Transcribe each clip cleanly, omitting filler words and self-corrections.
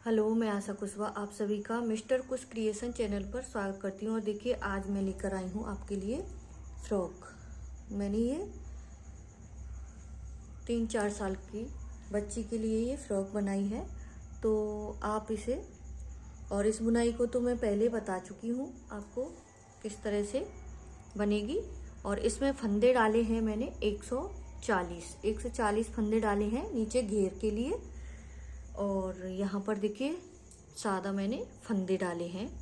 Hello, मैं आशा कुशवाहा आप सभी का मिस्टर कुश क्रिएशन चैनल पर स्वागत करती हूँ। और देखिए, आज मैं लेकर आई हूँ आपके लिए फ्रॉक। मैंने ये 3-4 साल की बच्ची के लिए ये फ्रॉक बनाई है। तो आप इसे, और इस बुनाई को तो मैं पहले बता चुकी हूँ आपको किस तरह से बनेगी। और इसमें फंदे डाले हैं मैंने 140 फंदे डाले हैं नीचे घेर के लिए। और यहाँ पर देखिए सादा मैंने फंदे डाले हैं।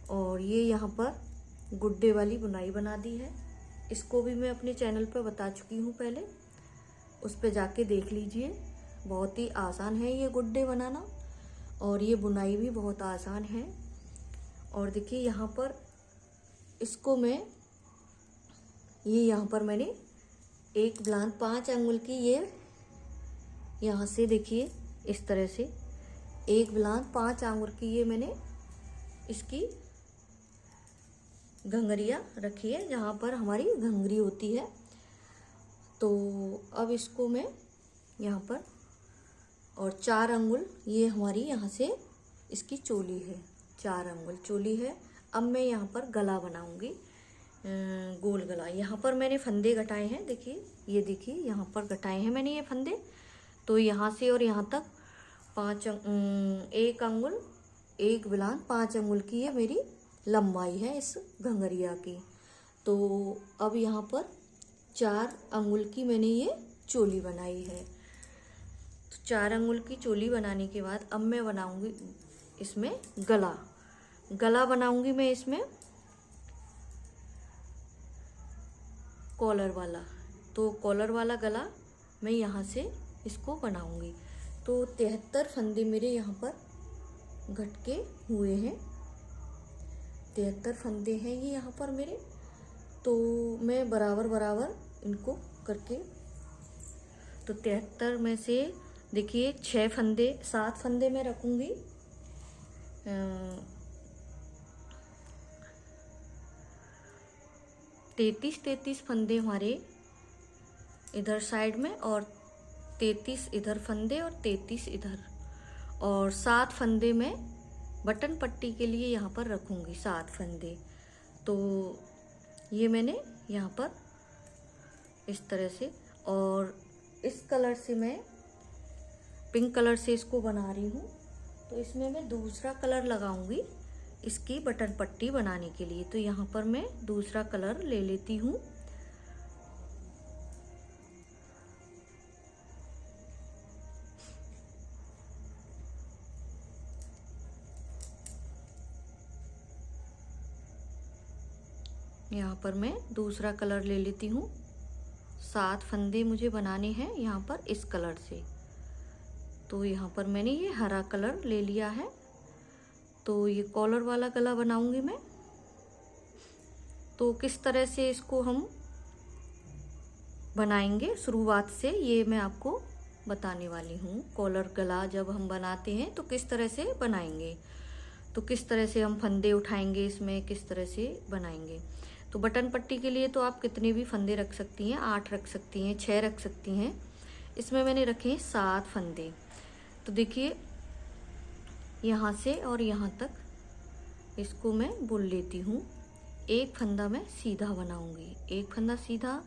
और ये यहाँ पर गुड्डे वाली बुनाई बना दी है। इसको भी मैं अपने चैनल पर बता चुकी हूँ पहले, उस पर जाके देख लीजिए। बहुत ही आसान है ये गुड्डे बनाना, और ये बुनाई भी बहुत आसान है। और देखिए यहाँ पर इसको मैं, ये यहाँ पर मैंने एक ब्लान 5 अंगुल की, ये यहाँ से देखिए इस तरह से एक ब्लान 5 आंगुर की ये मैंने इसकी घंघरिया रखी है, जहाँ पर हमारी घंघरी होती है। तो अब इसको मैं यहाँ पर, और 4 अंगुल ये हमारी यहाँ से इसकी चोली है, 4 अंगुल चोली है। अब मैं यहाँ पर गला बनाऊंगी, गोल गला। यहाँ पर मैंने फंदे घटाए हैं, देखिए ये देखिए यहाँ पर घटाए हैं मैंने ये फंदे। तो यहाँ से और यहाँ तक 1 अंगुल 1 बिलान 5 अंगुल की ये मेरी लंबाई है इस घंघरिया की। तो अब यहाँ पर 4 अंगुल की मैंने ये चोली बनाई है। तो 4 अंगुल की चोली बनाने के बाद अब मैं बनाऊंगी इसमें गला बनाऊंगी मैं इसमें कॉलर वाला। तो कॉलर वाला गला मैं यहाँ से इसको बनाऊंगी। तो 73 फंदे मेरे यहाँ पर घटके हुए हैं, 73 फंदे हैं ये यहाँ पर मेरे। तो मैं बराबर इनको करके, तो 73 में से देखिए 7 फंदे मैं रखूँगी। 33 फंदे हमारे इधर साइड में, और 33 इधर फंदे, और 33 इधर, और 7 फंदे मैं बटन पट्टी के लिए यहाँ पर रखूँगी, 7 फंदे। तो ये मैंने यहाँ पर इस तरह से, और इस कलर से मैं पिंक कलर से इसको बना रही हूँ। तो इसमें मैं दूसरा कलर लगाऊंगी इसकी बटन पट्टी बनाने के लिए। तो यहाँ पर मैं दूसरा कलर ले लेती हूँ। यहाँ पर मैं दूसरा कलर ले लेती हूँ। 7 फंदे मुझे बनाने हैं यहाँ पर इस कलर से। तो यहाँ पर मैंने ये हरा कलर ले लिया है। तो ये कॉलर वाला गला बनाऊंगी मैं। तो किस तरह से इसको हम बनाएंगे शुरुआत से, ये मैं आपको बताने वाली हूँ। कॉलर गला जब हम बनाते हैं तो किस तरह से बनाएंगे, तो किस तरह से हम फंदे उठाएंगे इसमें, किस तरह से बनाएंगे। तो बटन पट्टी के लिए तो आप कितने भी फंदे रख सकती हैं, 8 रख सकती हैं, 6 रख सकती हैं। इसमें मैंने रखे हैं 7 फंदे। तो देखिए यहाँ से और यहाँ तक इसको मैं बुन लेती हूँ। एक फंदा मैं सीधा बनाऊंगी, एक फंदा सीधा,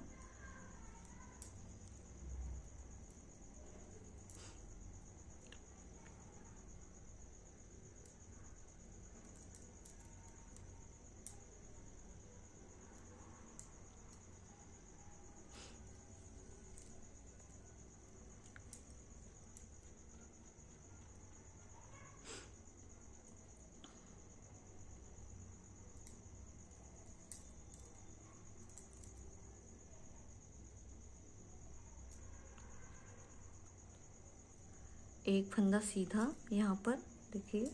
एक फंदा सीधा यहाँ पर देखिए,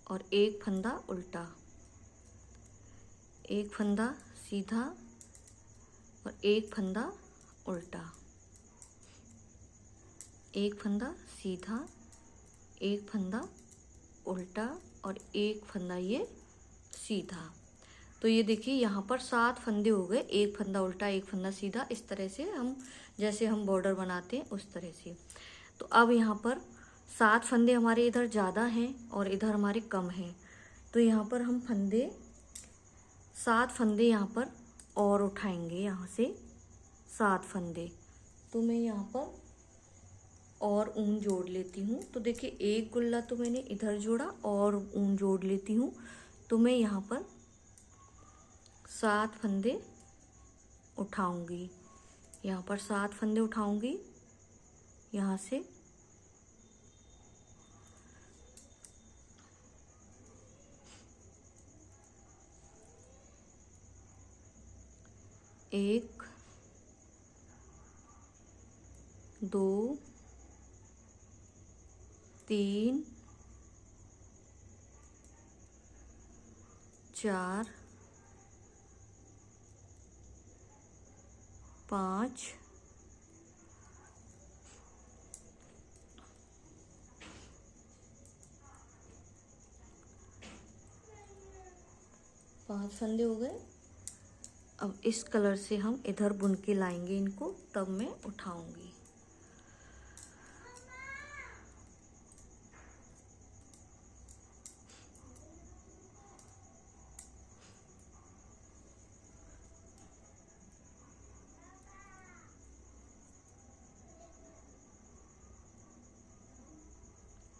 और एक फंदा उल्टा, एक फंदा सीधा और एक फंदा उल्टा, एक फंदा सीधा, एक फंदा उल्टा, और एक फंदा ये सीधा। तो ये देखिए यहाँ पर 7 फंदे हो गए, एक फंदा उल्टा, एक फंदा सीधा। इस तरह से हम, जैसे हम बॉर्डर बनाते हैं उस तरह से। तो अब यहाँ पर 7 फंदे हमारे इधर ज़्यादा हैं और इधर हमारे कम हैं, तो यहाँ पर हम 7 फंदे यहाँ पर और उठाएंगे, यहाँ से 7 फंदे। तो मैं यहाँ पर और ऊन जोड़ लेती हूँ। तो देखिए एक गुल्ला तो मैंने इधर जोड़ा और ऊन जोड़ लेती हूँ। तो मैं यहाँ पर 7 फंदे उठाऊंगी, यहाँ पर 7 फंदे उठाऊंगी यहाँ से। एक, दो, तीन, चार, 5, 5 फंदे हो गए। अब इस कलर से हम इधर बुन के लाएंगे इनको, तब मैं उठाऊंगी।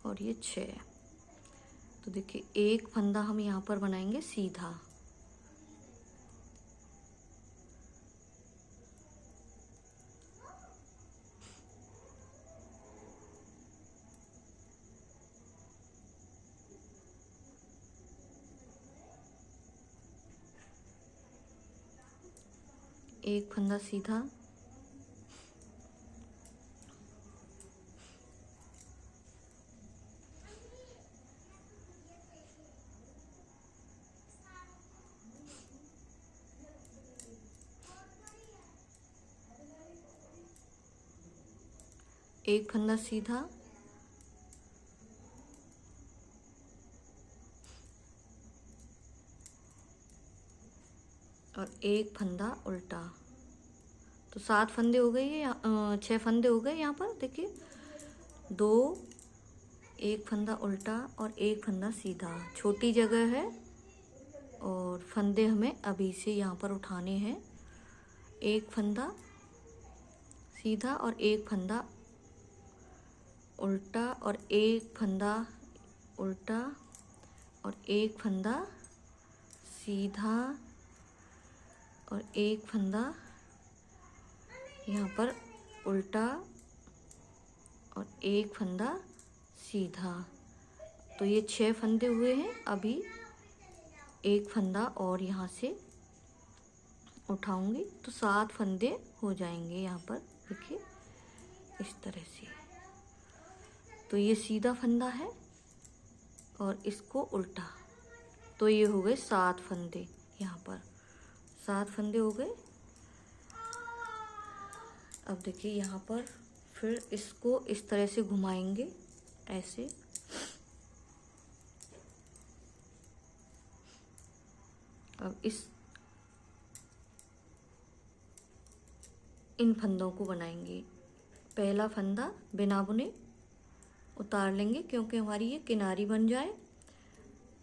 और ये 6। तो देखिए एक फंदा हम यहाँ पर बनाएंगे सीधा, एक फंदा सीधा, एक फंदा सीधा, और एक फंदा उल्टा। तो 7 फंदे हो गए, ये 6 फंदे हो गए यहाँ पर। देखिए 2, एक फंदा उल्टा और एक फंदा सीधा। छोटी जगह है और फंदे हमें अभी से यहाँ पर उठाने हैं। एक फंदा सीधा और एक फंदा उल्टा और एक फंदा उल्टा और एक फंदा सीधा और एक फंदा यहाँ पर उल्टा और एक फंदा सीधा। तो ये 6 फंदे हुए हैं। अभी एक फंदा और यहाँ से उठाऊंगी तो 7 फंदे हो जाएंगे यहाँ पर। देखिए इस तरह से। तो ये सीधा फंदा है और इसको उल्टा। तो ये हो गए 7 फंदे, यहाँ पर 7 फंदे हो गए। अब देखिए यहाँ पर फिर इसको इस तरह से घुमाएंगे, ऐसे। अब इन फंदों को बनाएंगे। पहला फंदा बिना बुने उतार लेंगे क्योंकि हमारी ये किनारी बन जाए।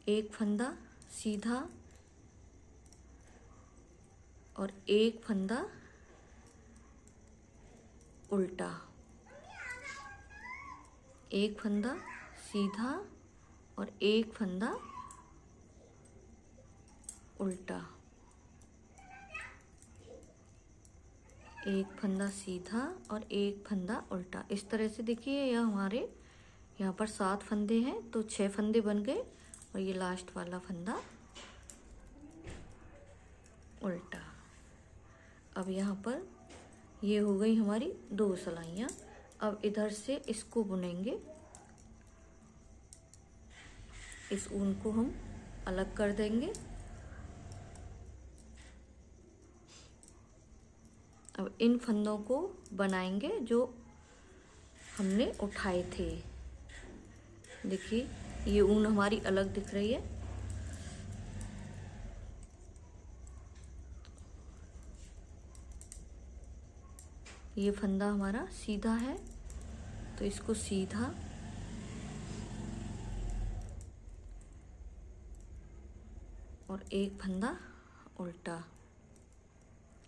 एक फंदा सीधा और एक फंदा उल्टा, एक फंदा सीधा और एक फंदा उल्टा, एक फंदा सीधा और एक फंदा उल्टा। इस तरह से देखिए यह हमारे यहाँ पर 7 फंदे हैं, तो 6 फंदे बन गए और ये लास्ट वाला फंदा उल्टा। अब यहाँ पर ये हो गई हमारी 2 सिलाइयाँ। अब इधर से इसको बुनेंगे। इस ऊन को हम अलग कर देंगे। अब इन फंदों को बनाएंगे जो हमने उठाए थे। देखिए ये ऊन हमारी अलग दिख रही है। ये फंदा हमारा सीधा है तो इसको सीधा और एक फंदा उल्टा,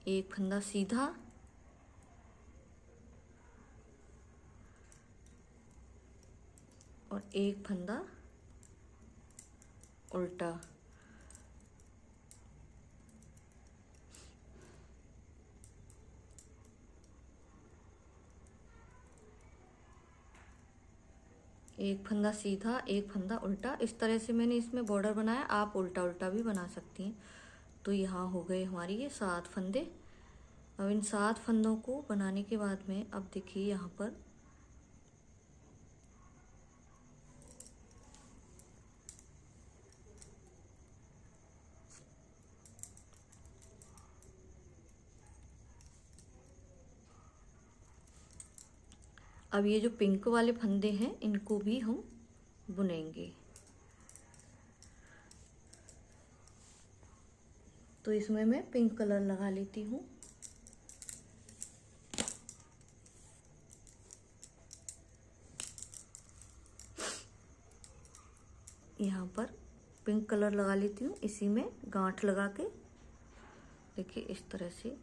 एक फंदा सीधा और एक फंदा उल्टा। एक फंदा सीधा, एक फंदा उल्टा। इस तरह से मैंने इसमें बॉर्डर बनाया। आप उल्टा उल्टा भी बना सकती हैं। तो यहाँ हो गए हमारी ये 7 फंदे। अब इन 7 फंदों को बनाने के बाद में अब देखिए यहाँ पर अब ये जो पिंक वाले फंदे हैं इनको भी हम बुनेंगे। तो इसमें मैं पिंक कलर लगा लेती हूँ। यहाँ पर पिंक कलर लगा लेती हूँ, इसी में गांठ लगा के देखिए इस तरह से।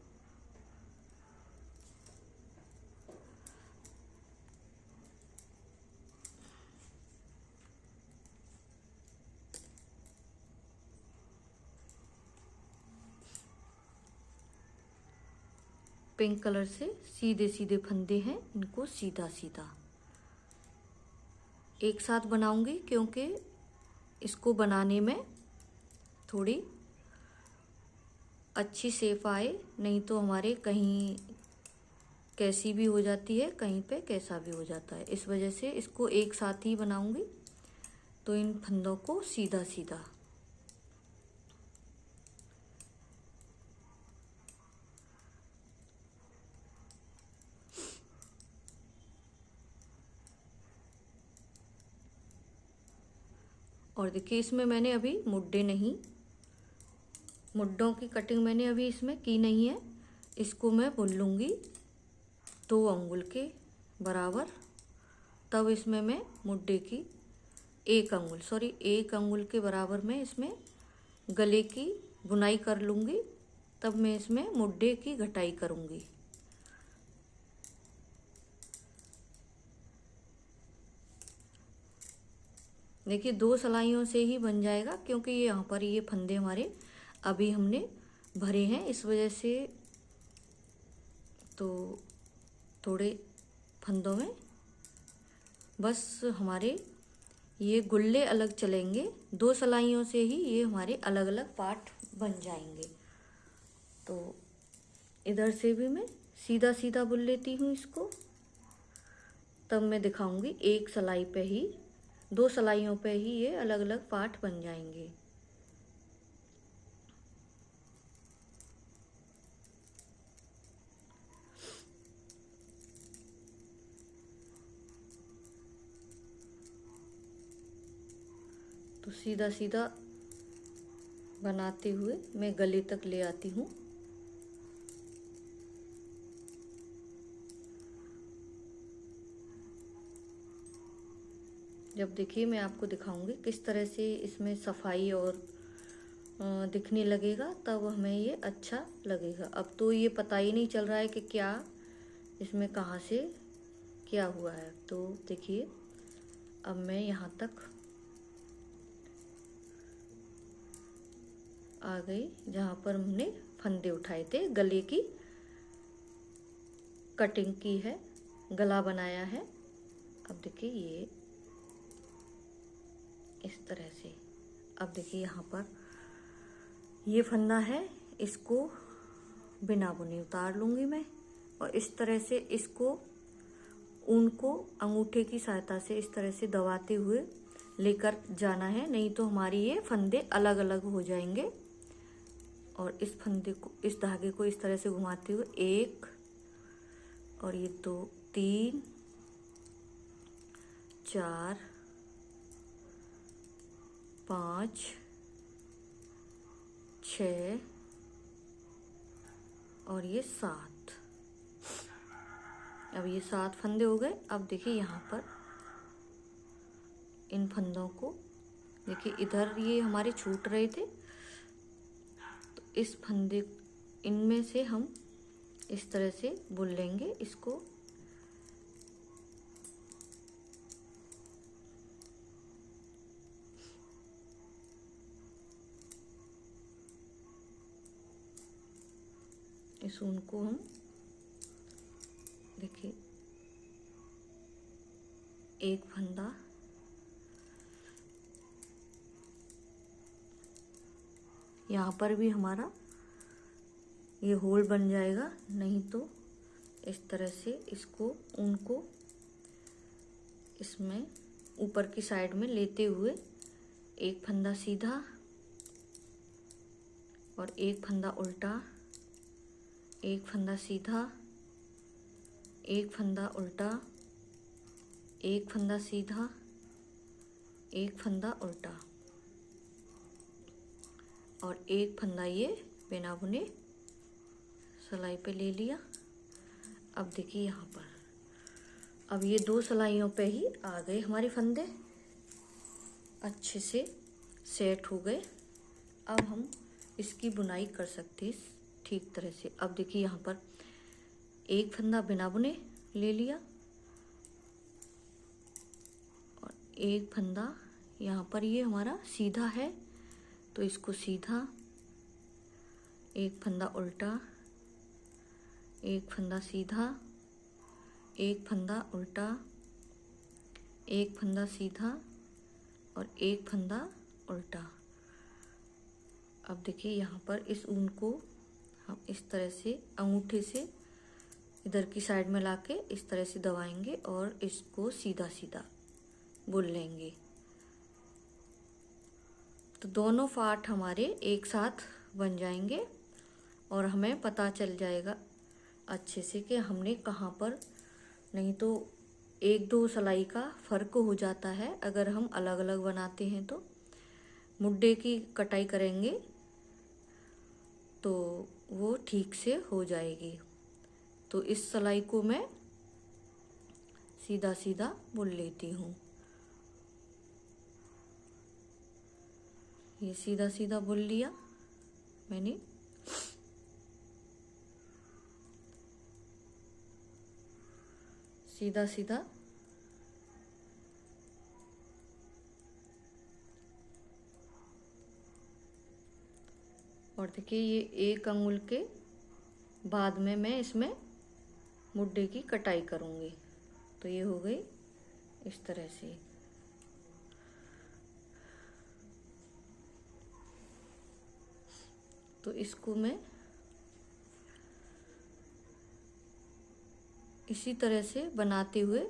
पिंक कलर से सीधे सीधे फंदे हैं, इनको सीधा सीधा एक साथ बनाऊंगी क्योंकि इसको बनाने में थोड़ी अच्छी शेप आए, नहीं तो हमारे कहीं कैसी भी हो जाती है, कहीं पे कैसा भी हो जाता है। इस वजह से इसको एक साथ ही बनाऊंगी। तो इन फंदों को सीधा सीधा और देखिए इसमें मैंने अभी मुड्डे नहीं, मुड्डों की कटिंग मैंने अभी इसमें की नहीं है। इसको मैं बुन लूँगी 2 अंगुल के बराबर, तब इसमें मैं मुड्डे की 1 अंगुल के बराबर में इसमें गले की बुनाई कर लूँगी, तब मैं इसमें मुड्डे की घटाई करूँगी। देखिए 2 सिलाइयों से ही बन जाएगा क्योंकि ये यहाँ पर ये फंदे हमारे अभी हमने भरे हैं, इस वजह से तो थोड़े फंदों में बस हमारे ये गुल्ले अलग चलेंगे। 2 सिलाइयों से ही ये हमारे अलग अलग पार्ट बन जाएंगे। तो इधर से भी मैं सीधा सीधा बुन लेती हूँ इसको, तब मैं दिखाऊंगी। एक सिलाई पे ही 2 सिलाइयों पे ही ये अलग अलग पार्ट बन जाएंगे। तो सीधा सीधा बनाते हुए मैं गले तक ले आती हूँ। जब देखिए मैं आपको दिखाऊंगी किस तरह से इसमें सफाई और दिखने लगेगा, तब हमें ये अच्छा लगेगा। अब तो ये पता ही नहीं चल रहा है कि क्या इसमें कहाँ से क्या हुआ है। तो देखिए अब मैं यहाँ तक आ गई जहाँ पर हमने फंदे उठाए थे, गले की कटिंग की है, गला बनाया है। अब देखिए ये इस तरह से। अब देखिए यहाँ पर ये फंदा है, इसको बिना बुने उतार लूँगी मैं और इस तरह से इसको ऊन को अंगूठे की सहायता से इस तरह से दबाते हुए लेकर जाना है, नहीं तो हमारी ये फंदे अलग अलग हो जाएंगे। और इस फंदे को, इस धागे को इस तरह से घुमाते हुए 1 और ये 2 3 4 5 6 और ये 7, अब ये 7 फंदे हो गए। अब देखिए यहाँ पर इन फंदों को देखिए, इधर ये हमारे छूट रहे थे, तो इस फंदे इनमें से हम इस तरह से बुन लेंगे इसको। इस ऊन को हम देखिए एक फंदा, यहाँ पर भी हमारा ये होल बन जाएगा, नहीं तो इस तरह से इसको ऊन को इसमें ऊपर की साइड में लेते हुए एक फंदा सीधा और एक फंदा उल्टा, एक फंदा सीधा, एक फंदा उल्टा, एक फंदा सीधा, एक फंदा उल्टा और एक फंदा ये बिना बुने सिलाई पे ले लिया। अब देखिए यहाँ पर अब ये 2 सिलाइयों पे ही आ गए हमारे फंदे, अच्छे से सेट हो गए। अब हम इसकी बुनाई कर सकते हैं ठीक तरह से। अब देखिए यहाँ पर एक फंदा बिना बुने ले लिया और एक फंदा यहाँ पर ये हमारा सीधा है तो इसको सीधा, एक फंदा उल्टा, एक फंदा सीधा, एक फंदा उल्टा, एक फंदा सीधा और एक फंदा उल्टा। अब देखिए यहाँ पर इस ऊन को हम इस तरह से अंगूठे से इधर की साइड में लाके इस तरह से दबाएंगे और इसको सीधा सीधा बुन लेंगे, तो दोनों पार्ट हमारे एक साथ बन जाएंगे और हमें पता चल जाएगा अच्छे से कि हमने कहाँ पर, नहीं तो 1-2 सिलाई का फ़र्क हो जाता है अगर हम अलग अलग बनाते हैं। तो मुड्डे की कटाई करेंगे तो वो ठीक से हो जाएगी। तो इस सिलाई को मैं सीधा सीधा बुन लेती हूँ। ये सीधा सीधा बुन लिया मैंने। सीधा सीधा और देखिए ये 1 अंगुल के बाद में मैं इसमें मुड्डे की कटाई करूँगी। तो ये हो गई इस तरह से। तो इसको मैं इसी तरह से बनाते हुए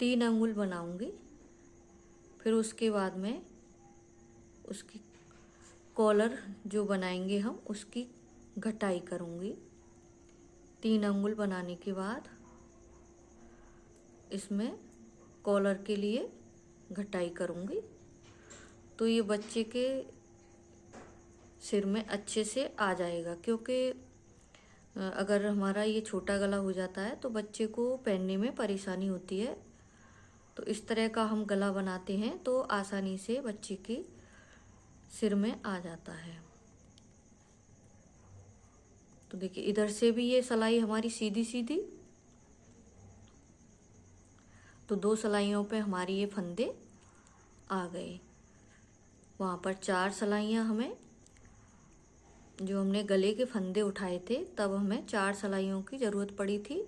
3 अंगुल बनाऊंगी। फिर उसके बाद में उसकी कॉलर जो बनाएंगे हम उसकी घटाई करूंगी। 3 अंगुल बनाने के बाद इसमें कॉलर के लिए घटाई करूंगी, तो ये बच्चे के सिर में अच्छे से आ जाएगा। क्योंकि अगर हमारा ये छोटा गला हो जाता है तो बच्चे को पहनने में परेशानी होती है। तो इस तरह का हम गला बनाते हैं तो आसानी से बच्चे के सिर में आ जाता है। तो देखिए इधर से भी ये सिलाई हमारी सीधी सीधी, तो 2 सिलाइयों पे हमारी ये फंदे आ गए। वहाँ पर 4 सिलाइयाँ हमें, जो हमने गले के फंदे उठाए थे तब हमें 4 सिलाइयों की ज़रूरत पड़ी थी।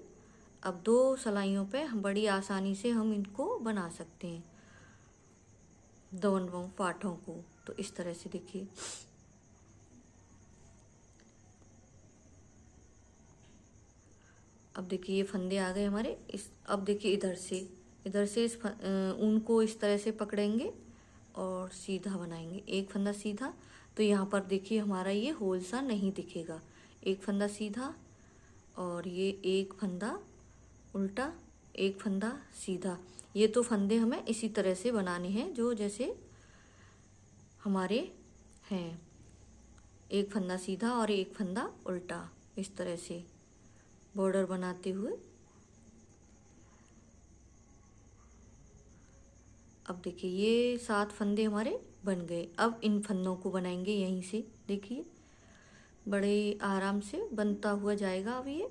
अब 2 सिलाइयों पे हम बड़ी आसानी से हम इनको बना सकते हैं, दोनों पार्टों को। तो इस तरह से देखिए अब देखिए ये फंदे आ गए हमारे। अब देखिए इधर से इस ऊन को इस तरह से पकड़ेंगे और सीधा बनाएंगे। एक फंदा सीधा, तो यहाँ पर देखिए हमारा ये होल सा नहीं दिखेगा। एक फंदा सीधा और ये एक फंदा उल्टा, एक फंदा सीधा। ये तो फंदे हमें इसी तरह से बनाने हैं जो जैसे हमारे हैं, एक फंदा सीधा और एक फंदा उल्टा, इस तरह से बॉर्डर बनाते हुए अब देखिए ये 7 फंदे हमारे बन गए। अब इन फंदों को बनाएंगे यहीं से, देखिए बड़े आराम से बनता हुआ जाएगा। अब ये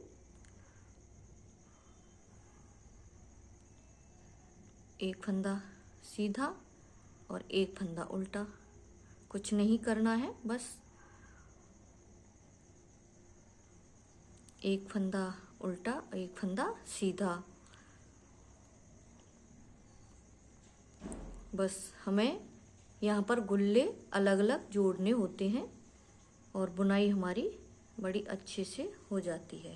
एक फंदा सीधा और एक फंदा उल्टा, कुछ नहीं करना है, बस एक फंदा उल्टा एक फंदा सीधा। बस हमें यहाँ पर गुल्ले अलग अलग जोड़ने होते हैं और बुनाई हमारी बड़ी अच्छे से हो जाती है।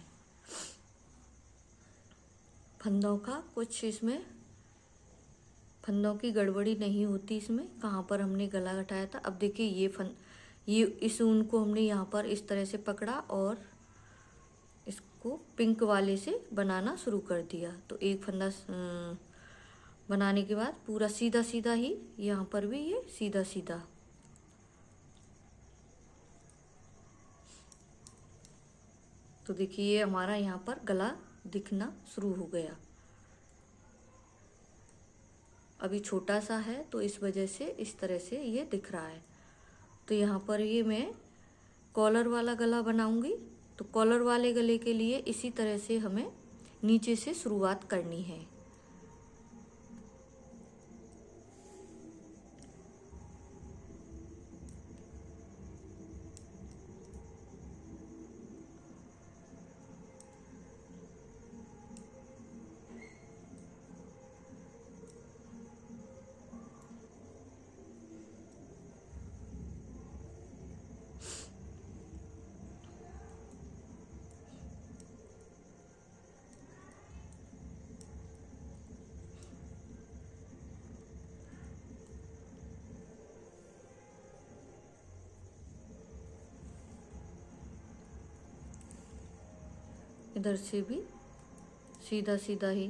फंदों का कुछ इसमें फंदों की गड़बड़ी नहीं होती इसमें, कहाँ पर हमने गला घटाया था। अब देखिए ये इस ऊन को हमने यहाँ पर इस तरह से पकड़ा और इसको पिंक वाले से बनाना शुरू कर दिया। तो एक फंदा बनाने के बाद पूरा सीधा सीधा ही यहाँ पर भी ये सीधा सीधा। तो देखिए ये हमारा यहाँ पर गला दिखना शुरू हो गया। अभी छोटा सा है तो इस वजह से इस तरह से ये दिख रहा है। तो यहाँ पर ये मैं कॉलर वाला गला बनाऊंगी। तो कॉलर वाले गले के लिए इसी तरह से हमें नीचे से शुरुआत करनी है। इधर से भी सीधा सीधा ही।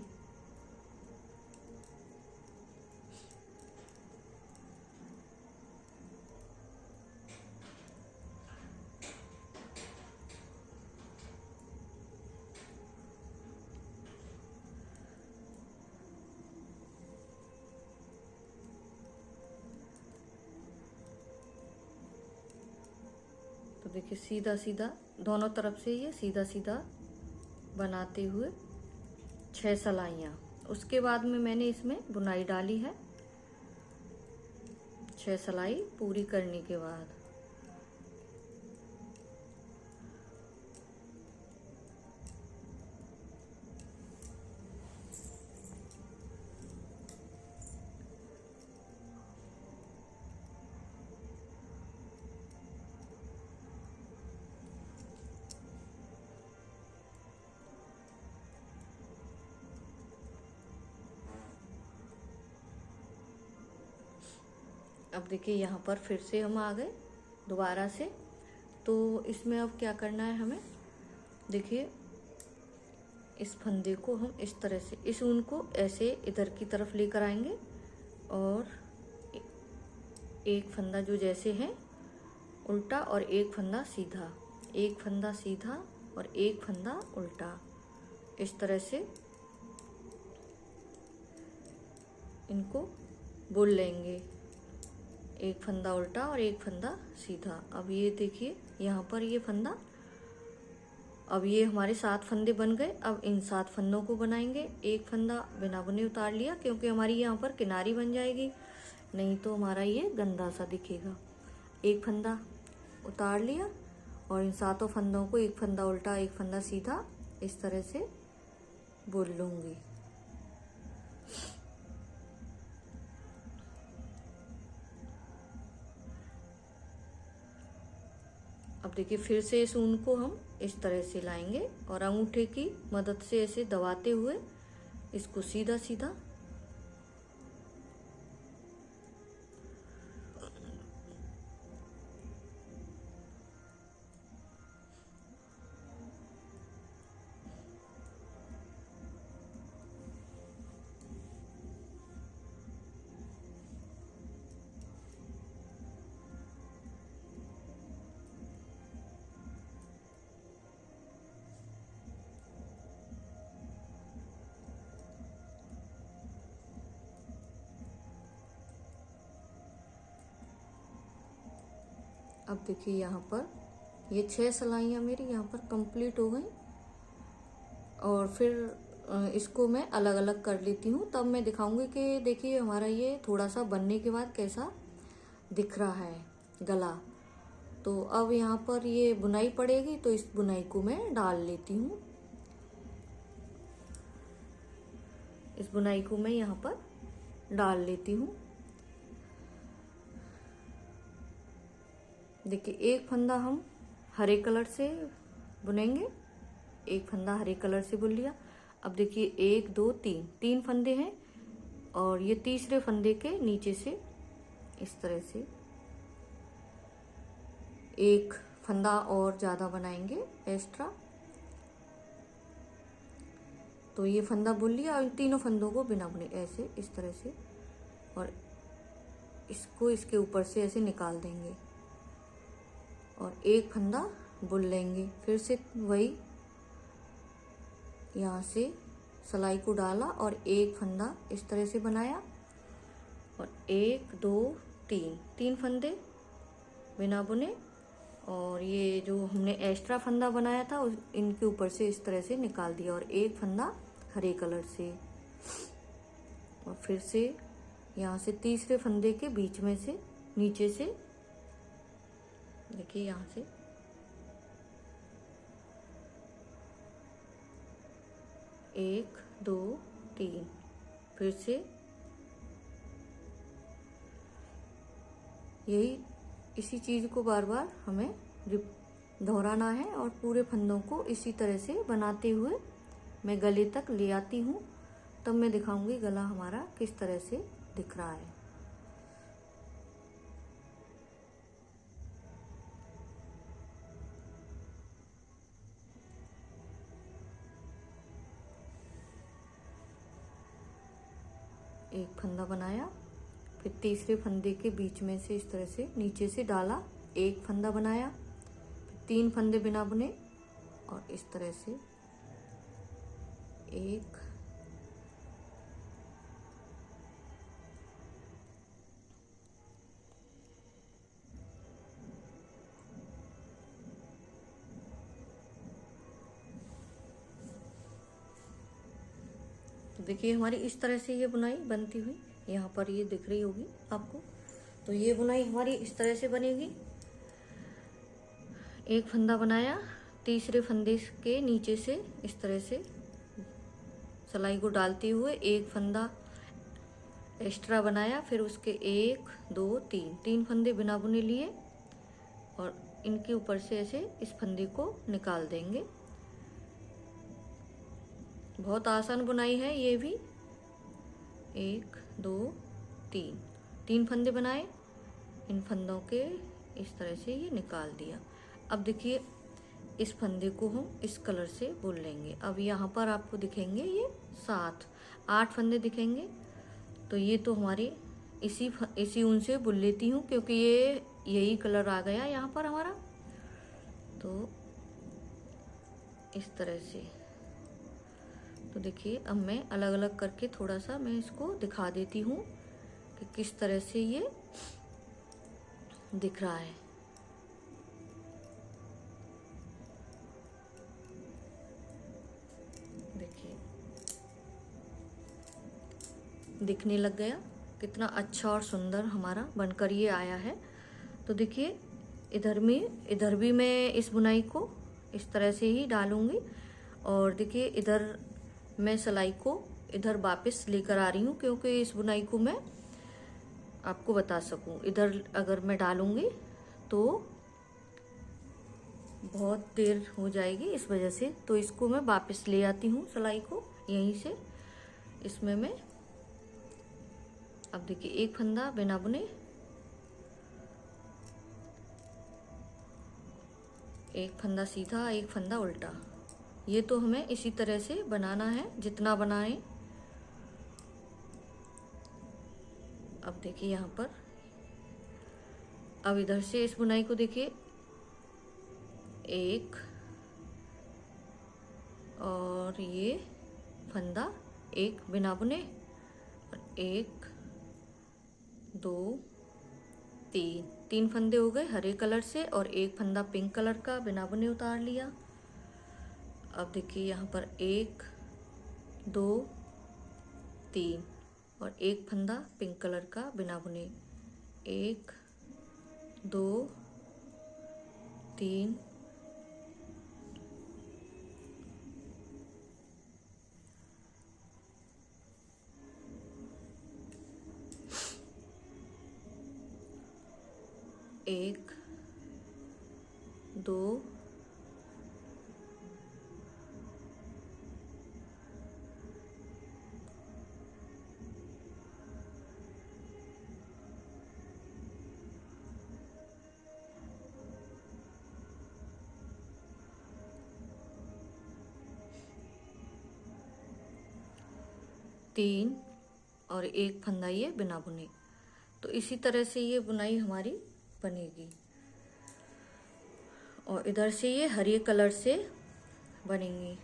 तो देखिए सीधा सीधा दोनों तरफ से ये सीधा सीधा बनाते हुए 6 सलाइयाँ। उसके बाद में मैंने इसमें बुनाई डाली है 6 सलाई पूरी करने के बाद। अब देखिए यहाँ पर फिर से हम आ गए दोबारा से। तो इसमें अब क्या करना है हमें, देखिए इस फंदे को हम इस तरह से इस ऊन को ऐसे इधर की तरफ लेकर आएंगे और एक फंदा जो जैसे है उल्टा और एक फंदा सीधा, एक फंदा सीधा और एक फंदा उल्टा, इस तरह से इनको बुन लेंगे। एक फंदा उल्टा और एक फंदा सीधा। अब ये देखिए यहाँ पर ये फंदा, अब ये हमारे 7 फंदे बन गए। अब इन 7 फंदों को बनाएंगे। एक फंदा बिना बुने उतार लिया क्योंकि हमारी यहाँ पर किनारी बन जाएगी, नहीं तो हमारा ये गंदा सा दिखेगा। एक फंदा उतार लिया और इन 7 फंदों को एक फंदा उल्टा एक फंदा सीधा इस तरह से बुन लूँगी। अब देखिए फिर से इस ऊन को हम इस तरह से लाएंगे और अंगूठे की मदद से ऐसे दबाते हुए इसको सीधा सीधा अब देखिए यहाँ पर ये 6 सिलाइयाँ मेरी यहाँ पर कंप्लीट हो गई। और फिर इसको मैं अलग अलग कर लेती हूँ, तब मैं दिखाऊंगी कि देखिए हमारा ये थोड़ा सा बनने के बाद कैसा दिख रहा है गला। तो अब यहाँ पर ये बुनाई पड़ेगी, तो इस बुनाई को मैं डाल लेती हूँ। इस बुनाई को मैं यहाँ पर डाल लेती हूँ। देखिए एक फंदा हम हरे कलर से बुनेंगे, एक फंदा हरे कलर से बुन लिया। अब देखिए 1 2 3 फंदे हैं, और ये तीसरे फंदे के नीचे से इस तरह से एक फंदा और ज्यादा बनाएंगे एक्स्ट्रा। तो ये फंदा बुन लिया, और इन तीनों फंदों को बिना बुने ऐसे इस तरह से, और इसको इसके ऊपर से ऐसे निकाल देंगे और एक फंदा बुन लेंगे। फिर से वही यहाँ से सिलाई को डाला और एक फंदा इस तरह से बनाया, और 1 2 3 फंदे बिना बुने, और ये जो हमने एक्स्ट्रा फंदा बनाया था इनके ऊपर से इस तरह से निकाल दिया, और एक फंदा हरे कलर से, और फिर से यहाँ से तीसरे फंदे के बीच में से नीचे से देखिए यहाँ से 1 2 3, फिर से यही इसी चीज को बार बार हमें दोहराना है, और पूरे फंदों को इसी तरह से बनाते हुए मैं गले तक ले आती हूँ। तब मैं दिखाऊंगी गला हमारा किस तरह से दिख रहा है। एक फंदा बनाया, फिर तीसरे फंदे के बीच में से इस तरह से नीचे से डाला, एक फंदा बनाया, फिर 3 फंदे बिना बुने, और इस तरह से एक तो देखिए हमारी इस तरह से ये बुनाई बनती हुई यहाँ पर ये दिख रही होगी आपको। तो ये बुनाई हमारी इस तरह से बनेगी। एक फंदा बनाया, तीसरे फंदे के नीचे से इस तरह से सिलाई को डालते हुए एक फंदा एक्स्ट्रा बनाया, फिर उसके 1 2 3 फंदे बिना बुने लिए, और इनके ऊपर से ऐसे इस फंदे को निकाल देंगे। बहुत आसान बुनाई है ये भी। 1 2 3 फंदे बनाए, इन फंदों के इस तरह से ये निकाल दिया। अब देखिए इस फंदे को हम इस कलर से बुन लेंगे। अब यहाँ पर आपको दिखेंगे ये 7 8 फंदे दिखेंगे। तो ये तो हमारे इसी ऊन से बुन लेती हूँ, क्योंकि ये यही कलर आ गया यहाँ पर हमारा। तो इस तरह से तो देखिए अब मैं अलग अलग करके थोड़ा सा मैं इसको दिखा देती हूँ कि किस तरह से ये दिख रहा है। देखिए दिखने लग गया कितना अच्छा और सुंदर हमारा बनकर ये आया है। तो देखिए इधर भी मैं इस बुनाई को इस तरह से ही डालूंगी, और देखिए इधर मैं सिलाई को इधर वापस लेकर आ रही हूँ, क्योंकि इस बुनाई को मैं आपको बता सकूं। इधर अगर मैं डालूंगी तो बहुत देर हो जाएगी, इस वजह से तो इसको मैं वापस ले आती हूँ सिलाई को यहीं से। इसमें मैं अब देखिए एक फंदा बिना बुने, एक फंदा सीधा, एक फंदा उल्टा। ये तो हमें इसी तरह से बनाना है जितना बनाएं। अब देखिए यहाँ पर अब इधर से इस बुनाई को देखिए, एक और ये फंदा एक बिना बुने, और 1 2 3 3 फंदे हो गए हरे कलर से और एक फंदा पिंक कलर का बिना बुने उतार लिया। अब देखिए यहाँ पर 1 2 3 और एक फंदा पिंक कलर का बिना बुने, 1 2 3 1 2 3 और एक फंदा ये बिना बुने। तो इसी तरह से ये बुनाई हमारी बनेगी और इधर से ये हरे कलर से बनेंगी।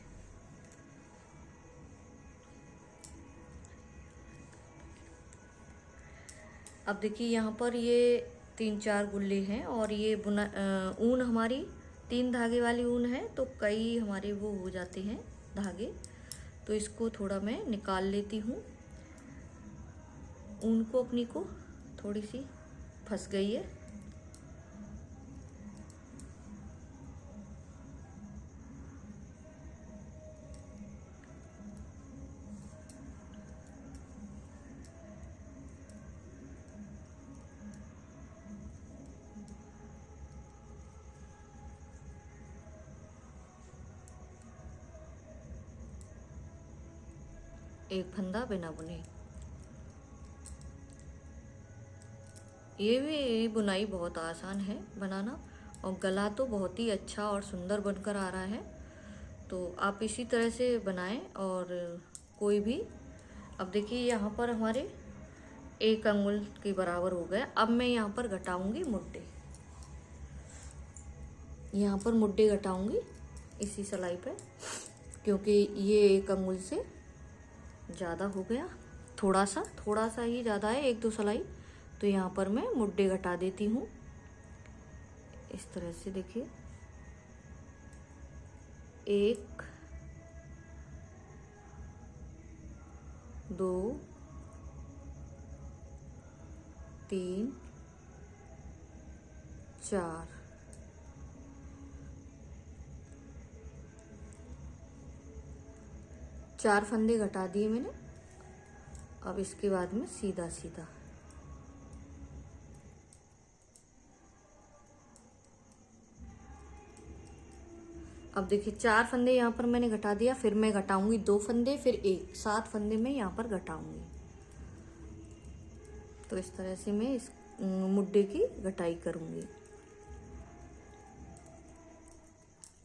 अब देखिए यहाँ पर ये 3-4 गुल्ले हैं और ये ऊन हमारी 3 धागे वाली ऊन है, तो कई हमारे वो हो जाते हैं धागे, तो इसको थोड़ा मैं निकाल लेती हूँ। ऊन को अपनी को थोड़ी सी फंस गई है। एक फंदा बिना बुने। ये भी बुनाई बहुत आसान है बनाना और गला तो बहुत ही अच्छा और सुंदर बनकर आ रहा है। तो आप इसी तरह से बनाएं और कोई भी। अब देखिए यहाँ पर हमारे 1 अंगुल के बराबर हो गया। अब मैं यहाँ पर घटाऊंगी मुड्डे, यहाँ पर मुड्डे घटाऊंगी इसी सिलाई पे, क्योंकि ये 1 अंगुल से ज़्यादा हो गया, थोड़ा सा ही ज़्यादा है, 1-2 सिलाई। तो यहाँ पर मैं मुड्डे घटा देती हूँ इस तरह से। देखिए 1 2 3 4 4 फंदे घटा दिए मैंने। अब इसके बाद में सीधा सीधा अब देखिए 4 फंदे यहाँ पर मैंने घटा दिया, फिर मैं घटाऊंगी 2 फंदे, फिर 1, 7 फंदे मैं यहाँ पर घटाऊंगी। तो इस तरह से मैं इस मुड्डे की घटाई करूंगी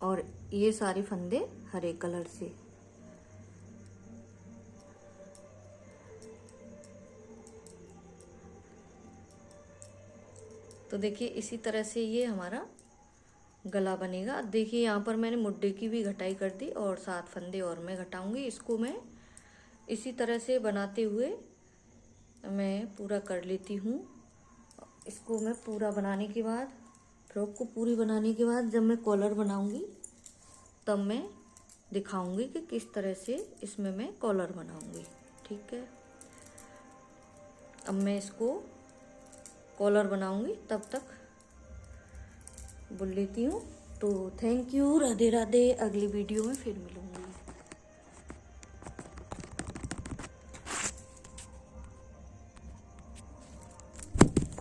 और ये सारे फंदे हरे कलर से। तो देखिए इसी तरह से ये हमारा गला बनेगा। देखिए यहाँ पर मैंने मुड्डे की भी घटाई कर दी और 7 फंदे और मैं घटाऊंगी। इसको मैं इसी तरह से बनाते हुए मैं पूरा कर लेती हूँ। इसको मैं पूरा बनाने के बाद, फ्रॉक को पूरी बनाने के बाद जब मैं कॉलर बनाऊंगी तब मैं दिखाऊंगी कि किस तरह से इसमें मैं कॉलर बनाऊंगी। ठीक है, अब मैं इसको कॉलर बनाऊंगी, तब तक बुन लेती हूँ। तो थैंक यू, राधे राधे। अगली वीडियो में फिर मिलूंगी।